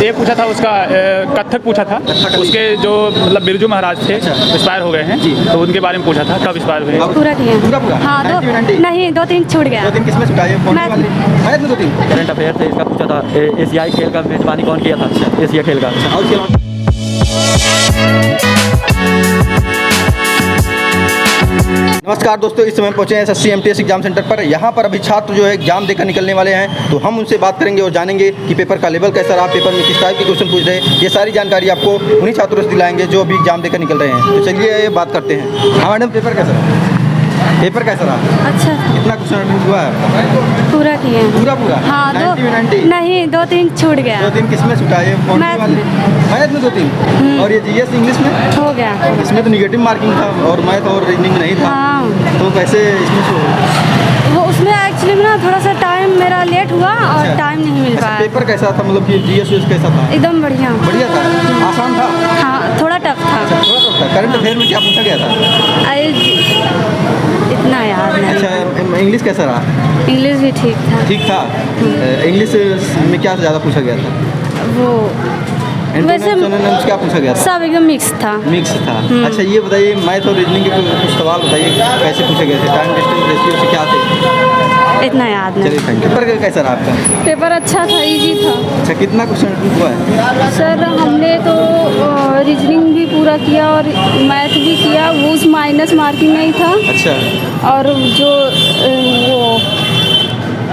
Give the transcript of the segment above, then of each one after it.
एक पूछा था उसका कथक पूछा था, उसके जो मतलब बिरजू महाराज थे एक्सपायर हो गए हैं तो उनके बारे में पूछा था, कब एक्सपायर हुए। पूरा किया पूरा हाँ, नहीं 2-3 छूट गया। 2-3 किसमें छुटा है? मैथ में 2-3 करंट अफेयर से इसका पूछा था, एशियाई खेल का मेजबानी कौन किया था? एशिया खेल का। और उसके नमस्कार दोस्तों, इस समय पहुंचे हैं एसएससी एमटीएस एग्जाम सेंटर पर। यहाँ पर अभी छात्र जो है एग्जाम देकर निकलने वाले हैं, तो हम उनसे बात करेंगे और जानेंगे कि पेपर का लेवल कैसा रहा, पेपर में किस टाइप के क्वेश्चन पूछ रहे हैं। ये सारी जानकारी आपको उन्हीं छात्रों से दिलाएंगे जो अभी एग्जाम देकर निकल रहे हैं। तो चलिए बात करते हैं। हाँ मैडम, पेपर कैसा रहा? पेपर कैसा रहा? अच्छा। कितना क्वेश्चन अटेम्प्ट हुआ है? पूरा किए पूरा हाँ, 90 नहीं 2-3 छूट गया। 2-3 किसमें छुटा है? मैथ में 2-3 और ये जीएस इंग्लिश में हो गया। इसमें तो निगेटिव मार्किंग था और मैथ और रीजनिंग नहीं था। हाँ। तो कैसे इसमें वो उसमें एक्चुअली ना थोड़ा सा टाइम मेरा लेट हुआ और टाइम नहीं मिल पाया। पेपर कैसा था, मतलब कि जीएस कैसा था? एकदम बढ़िया था, आसान था? हाँ, थोड़ा टफ था। थोड़ा टफ था। करंट अफेयर में क्या पूछा गया था? अरे इतना याद नहीं। अच्छा, इंग्लिश कैसा रहा? इंग्लिश भी ठीक था। ठीक था। इंग्लिश में क्या ज़्यादा पूछा गया था? वो वैसे क्या पूछा गया था? सब एकदम मिक्स था। मिक्स था। अच्छा, ये बताइए मैथ और रीजनिंग के कुछ सवाल बताइए, कैसे पूछे गए थे? टाइम डिस्टेंस रेशियो से क्या थे? इतना याद नहीं। चलिए थैंक यू। पेपर कैसा रहा आपका? पेपर अच्छा था, इजी था। अच्छा, कितना क्वेश्चन हुआ है? सर हमने तो रीजनिंग भी पूरा किया और मैथ भी किया, वो उस माइनस मार्किंग नहीं था। अच्छा। और जो वो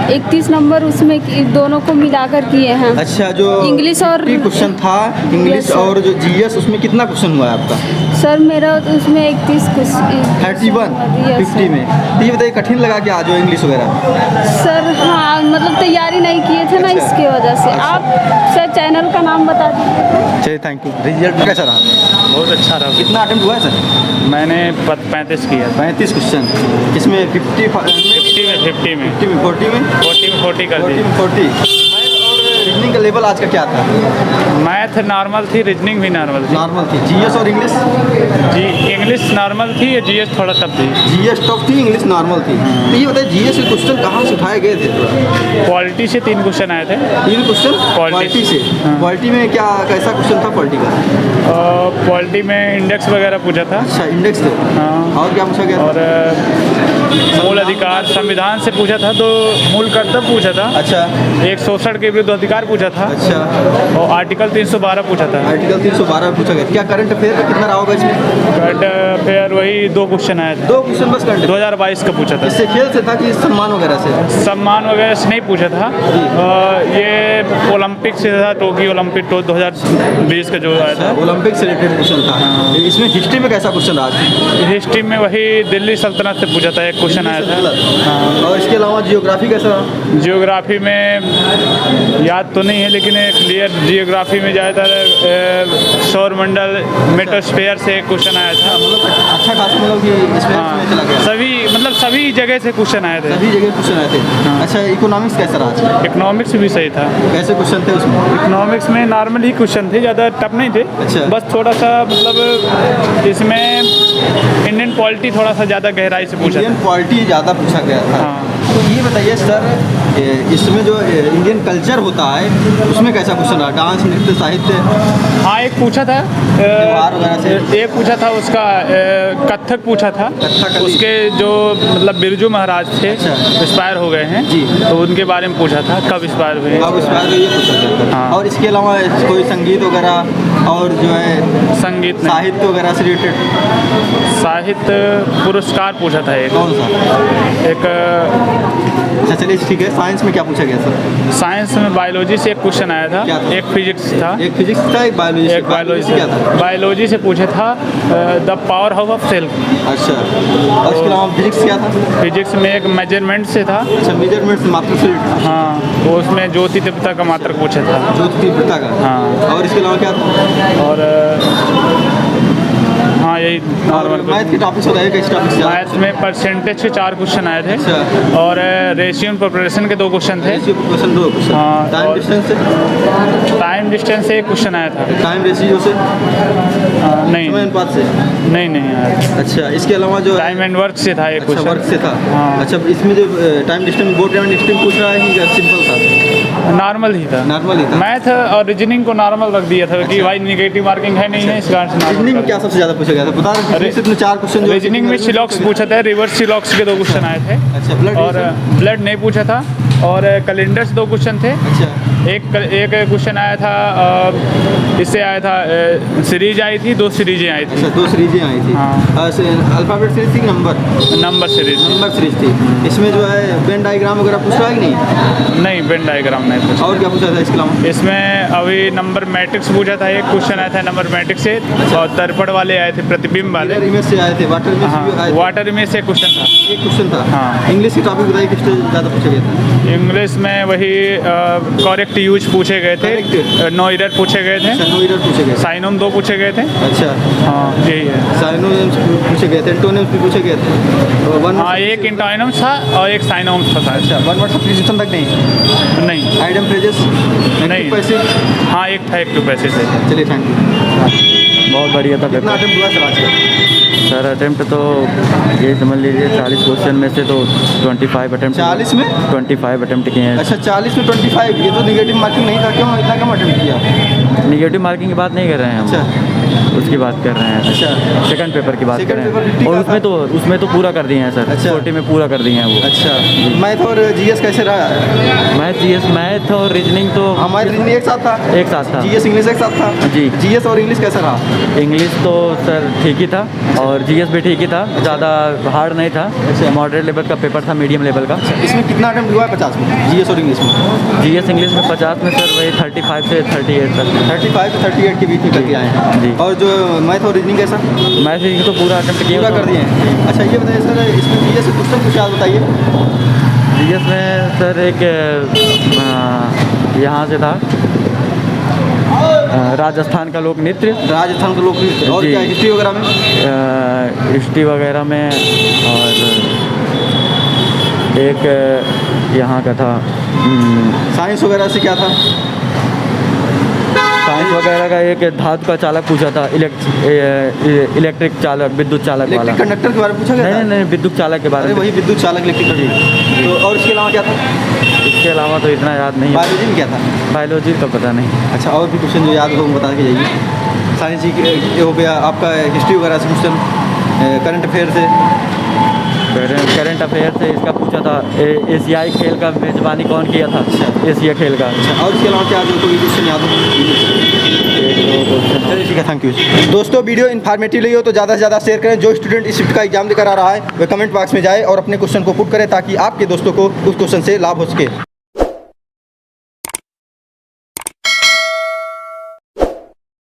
31 नंबर उसमें दोनों को मिलाकर किए हैं। अच्छा, जो इंग्लिश और क्वेश्चन था इंग्लिश और जो जीएस, उसमें कितना क्वेश्चन हुआ है आपका? सर मेरा उसमें 31 31 50 में। तो ये बताइए, कठिन लगा क्या जो इंग्लिश वगैरह? सर हाँ, मतलब तैयारी नहीं किए थे ना, इसकी वजह से। आप सर चैनल का नाम बता दीजिए। चलिए थैंक यू। रिजल्ट कैसा रहा? बहुत अच्छा रहा। कितना अटेम्प्ट हुआ है सर? मैंने 35 किया। 35 क्वेश्चन। किसमें 50 में 40 कर दी। 40 रीजनिंग का लेवल आज का क्या था? मैथ नॉर्मल थी, रीजनिंग भी नॉर्मल थी। जीएस और इंग्लिश? जी इंग्लिश नॉर्मल थी, जीएस थोड़ा टफ थी। जीएस टफ थी, इंग्लिश नॉर्मल थी। तो ये बताइए, जीएस के क्वेश्चन कहाँ से उठाए गए थे? क्वालिटी से 3 क्वेश्चन आए थे। 3 क्वेश्चन क्वालिटी से? क्वालिटी में क्या कैसा क्वेश्चन था क्वालिटी का? क्वालिटी में इंडेक्स वगैरह पूछा था। अच्छा, इंडेक्स थे। हाँ। और क्या पूछा गया? और मूल अधिकार संविधान से पूछा था, तो मूल कर्तव्य पूछा था। अच्छा। एक शोषण के विरुद्ध अधिकार पूछा था। अच्छा। और आर्टिकल 312 पूछा था। आर्टिकल 312 पूछा गया। क्या करंट अफेयर का कितना रहा होगा इसमें? करंट अफेयर वही 2 क्वेश्चन आए थे। 2 क्वेश्चन बस करंट 2022 का पूछा था। इससे खेल से था कि सम्मान वगैरह से? सम्मान वगैरह से नहीं पूछा था। ये ओलंपिक से था, टोक्यो ओलंपिक 2020 का जो आया था। ओलंपिक से रिलेटेड क्वेश्चन था। इसमें हिस्ट्री में कैसा क्वेश्चन रहा? हिस्ट्री में वही दिल्ली सल्तनत से पूछा था, एक क्वेश्चन आया था। और इसके अलावा जियोग्राफी कैसा रहा? जियोग्राफी में याद तो नहीं है, लेकिन एक क्लियर जियोग्राफी में ज़्यादातर सौरमंडल मेटोस्फेयर से एक क्वेश्चन आया था। मतलब अच्छा खास, मतलब कि इसमें चला गया। सभी जगह से क्वेश्चन आए थे। सभी जगह क्वेश्चन आए थे। अच्छा, इकोनॉमिक्स कैसा रहा? इकोनॉमिक्स भी सही था। कैसे क्वेश्चन थे उसमें? इकोनॉमिक्स में नॉर्मल ही क्वेश्चन थे, ज़्यादा टफ नहीं थे। अच्छा। बस थोड़ा सा मतलब इसमें इंडियन पॉलिटी थोड़ा सा ज़्यादा गहराई से पूछा था। इंडियन पॉलिटी ज़्यादा पूछा गया था। हाँ। तो ये बताइए सर, इसमें जो इंडियन कल्चर होता है उसमें कैसा क्वेश्चन रहा? डांस, नृत्य, साहित्य? हाँ, एक पूछा था त्योहार वगैरह से। एक पूछा था उसका कथक पूछा था। उसके जो मतलब बिरजू महाराज थे एक्सपायर हो गए हैं जी, तो उनके बारे में पूछा था, कब एक्सपायर हुए। कब एक्सपायर हुए ये पूछा गया था। हाँ। और इसके अलावा कोई संगीत वगैरह और जो है संगीत नहीं। साहित्य वगैरह से रिलेटेड? साहित्य पुरस्कार पूछा था एक। कौन सा? एक अच्छा चलिए ठीक है। साइंस में क्या पूछा गया सर? साइंस में बायोलॉजी से एक क्वेश्चन आया था। क्या था? एक फिजिक्स था। एक फिजिक्स था, एक बायोलॉजी से। एक बायोलॉजी क्या था? बायोलॉजी से पूछा था the powerhouse of cell. अच्छा। और इसके अलावा फिजिक्स क्या था? फिजिक्स में एक मेजरमेंट से था। अच्छा, मेजरमेंट से मात्रक से। हाँ, तो उसमें ज्योति तीव्रता का मात्रक पूछा था। ज्योति तीव्रता का। हाँ। और इसके अलावा क्या था? और हाँ, यही नॉर्मल। मैथ के टॉपिक्स बताइए, कैसे टॉपिक्स? मैथ में परसेंटेज के 4 क्वेश्चन आए थे। अच्छा। और रेशियो एंड प्रोपोर्शन के 2 क्वेश्चन थे। Question 2 question. हाँ। टाइम डिस्टेंस से? टाइम डिस्टेंस से एक क्वेश्चन आया था। टाइम रेशियो से? नहीं, समय अनुपात से? नहीं आया। अच्छा, इसके अलावा जो टाइम एंड वर्क से था एक अच्छा, क्वेश्चन। वर्क से था। हाँ। अच्छा, इसमें जो time distance board time distance पूछ रहा है कि सिंपल था? नॉर्मल ही था। नॉर्मल ही था। मैथ और रीजनिंग को नॉर्मल रख दिया था कि भाई निगेटिव मार्किंग है नहीं है, इस कारण से रीजनिंग में क्या सबसे ज़्यादा पूछा गया था बता रहे हैं? सिर्फ 4 क्वेश्चन जो रीजनिंग में सिलॉक्स पूछा था, रिवर्स सिलॉक्स के 2 क्वेश्चन आए थे। अच्छा, ब्लड और ब्लड नहीं पूछा था, और कैलेंडर्स 2 क्वेश्चन थे। अच्छा, एक क्वेश्चन आया था, इससे आया था, सीरीज आई थी, 2 सीरीजें आई थी। अच्छा 2 सीरीजें आई थी। हाँ। अल्फ़ाबेट सीरीज थी कि नंबर सीरीज। नंबर सीरीज थी। इसमें जो है वेन डायग्राम वगैरह पूछ रहा है कि नहीं? नहीं, वेन डायग्राम नहीं पूछा। और क्या पूछा था इसके अलावा? इसमें अभी नंबर मैट्रिक्स पूछा था, एक क्वेश्चन आया था नंबर मैट्रिक्स से, और दर्पण वाले आए थे, प्रतिबिंब वाले। मिरर इमेज से आए थे, वाटर इमेज से भी आए हाँ, थे। वाटर इमेज से क्वेश्चन था। एक क्वेश्चन था। हाँ। इंग्लिश की टॉपिक बताइए किस ज़्यादा पूछा गया था? इंग्लिश में वही करेक्ट यूज पूछे गए थे, Correct। नो एरर पूछे गए थे, नो एरर पूछे गए। साइनोम 2 पूछे गए थे। अच्छा, हाँ, यही है। साइनोनिम्स पूछे गए थे, एंटोनिम्स भी पूछे गए थे। तो वन हाँ, एक इंटोनिम्स था और एक साइनोम्स था शायद। अच्छा, वन वर्ड सब्स्टिट्यूशन तक नहीं? नहीं, आइटम फ्रेजेस नहीं। पैसे? हाँ, एक था, एक 2 पैसे से। चलिए, थैंक यू। बहुत बढ़िया था कितना पेपर। अटेम्प्ट हुआ सर आज का? सर अटेम्प्ट तो ये समझ लीजिए 40 क्वेश्चन में से तो 25 अटेम्प्ट। 40 में? 25 अटेम्प्ट किए हैं। अच्छा, 40 में 25। ये तो निगेटिव मार्किंग नहीं था, क्यों इतना कम अटेम्प्ट किया? निगेटिव मार्किंग की बात नहीं कर रहे हैं हम। अच्छा, उसकी बात कर रहे हैं। अच्छा। सेकंड पेपर की बात कर सेकंड रहे पेपर हैं। 50 और का उसमें तो पूरा कर दिए हैं सर। अच्छा। 40 में पूरा कर दिए हैं वो। अच्छा। मैथ और जीएस कैसे रहा? मैथ और रीजनिंग तो हमारे रीजनिंग एक साथ था, एक साथ था। जीएस इंग्लिश एक साथ था। जी। जीएस और इंग्लिश कैसा रहा? इंग्लिश तो सर ठीक ही था, और जीएस भी ठीक ही था, ज़्यादा हार्ड नहीं था। मॉडरेट लेवल का पेपर था, मीडियम लेवल का। इसमें कितना अटेम्प्ट हुआ है 50 में, जीएस और इंग्लिश में? जीएस इंग्लिश में 50 में सर वही 35 से 38 तक। 35 से 38 के बीच में करके आए हैं। जी। और जो मैथ और रीजनिंग कैसा? मैथ रीजनिंग तो पूरा अटेम्प्ट किया। पूरा कर दिए हैं। अच्छा, ये बताइए सर, इसमें जीएस से क्वेश्चन कुछ याद बताइए। जीएस में सर एक यहाँ से था, राजस्थान का लोक नृत्य। राजस्थान के लोग और जी। क्या हिस्ट्री वगैरह में? हिस्ट्री वगैरह में, और एक यहाँ का था साइंस वगैरह से क्या था? साइंस वगैरह का एक धातु का चालक पूछा था, इलेक्ट्रिक चालक, विद्युत चालक वाला। इलेक्ट्रिक कंडक्टर के बारे में पूछा गया था? नहीं, विद्युत चालक के बारे अरे में। वही विद्युत चालक इलेक्ट्रिक। तो और इसके अलावा क्या था? इसके अलावा तो इतना याद नहीं है। बायोलॉजी में क्या था? बायोलॉजी का पता नहीं। अच्छा, और भी क्वेश्चन जो याद हो वो बता के जाइए। साइंस जी के हो गया, आपका हिस्ट्री वगैरह से क्वेश्चन, करंट अफेयर से। करंट अफेयर से इसका पूछा था, एशियाई खेल का मेजबानी कौन किया था? एशिया खेल का। अच्छा, और इसके अलावा क्या जो कोई क्वेश्चन याद हो? चलिए, ठीक है, थैंक यू। दोस्तों, वीडियो इन्फॉर्मेटिव लगी हो तो ज़्यादा से ज़्यादा शेयर करें। जो स्टूडेंट इस शिफ्ट का एग्जाम देकर आ रहा है वह कमेंट बॉक्स में जाए और अपने क्वेश्चन को पुट करें, ताकि आपके दोस्तों को उस क्वेश्चन से लाभ हो सके।